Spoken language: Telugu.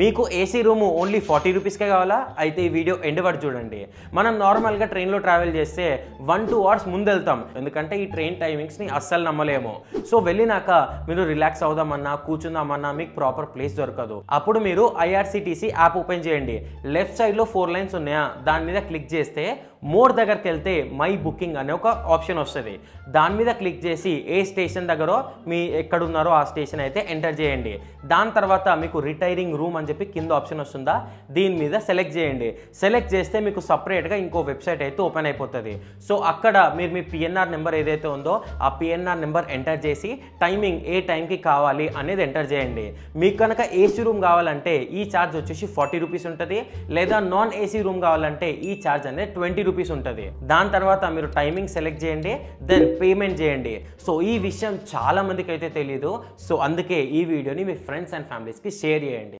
మీకు ఏసీ రూము ఓన్లీ 40 రూపీస్కే కావాలా? అయితే ఈ వీడియో ఎండ్ వరకు చూడండి. మనం నార్మల్గా ట్రైన్లో ట్రావెల్ చేస్తే 1-2 అవర్స్ ముందు వెళ్తాం, ఎందుకంటే ఈ ట్రైన్ టైమింగ్స్ని అస్సలు నమ్మలేము. సో వెళ్ళినాక మీరు రిలాక్స్ అవుదామన్నా కూర్చుందామన్నా మీకు ప్రాపర్ ప్లేస్ దొరకదు. అప్పుడు మీరు ఐఆర్సిటీసీ యాప్ ఓపెన్ చేయండి. లెఫ్ట్ సైడ్లో 4 లైన్స్ ఉన్నాయా, దాని మీద క్లిక్ చేస్తే మోర్ దగ్గరికి వెళ్తే మై బుకింగ్ అనే ఒక ఆప్షన్ వస్తుంది. దాని మీద క్లిక్ చేసి ఏ స్టేషన్ దగ్గర మీ ఎక్కడున్నారో ఆ స్టేషన్ అయితే ఎంటర్ చేయండి. దాని తర్వాత మీకు రిటైరింగ్ రూమ్ అని చెప్పి కింద ఆప్షన్ వస్తుందా, దీని మీద సెలెక్ట్ చేయండి. సెలెక్ట్ చేస్తే మీకు సపరేట్గా ఇంకో వెబ్సైట్ అయితే ఓపెన్ అయిపోతుంది. సో అక్కడ మీరు మీ పిఎన్ఆర్ నెంబర్ ఏదైతే ఉందో ఆ పిఎన్ఆర్ నెంబర్ ఎంటర్ చేసి టైమింగ్ ఏ టైంకి కావాలి అనేది ఎంటర్ చేయండి. మీకు కనుక ఏసీ రూమ్ కావాలంటే ఈ ఛార్జ్ వచ్చేసి 40 రూపీస్ ఉంటుంది, లేదా నాన్ ఏసీ రూమ్ కావాలంటే ఈ ఛార్జ్ అనేది 20 రూపీస్ ఉంటుంది. దాని తర్వాత మీరు టైమింగ్ సెలెక్ట్ చేయండి, దెన్ పేమెంట్ చేయండి. సో ఈ విషయం చాలా మందికి అయితే తెలియదు. సో అందుకే ఈ వీడియోని మీ ఫ్రెండ్స్ అండ్ ఫ్యామిలీస్కి షేర్ చేయండి.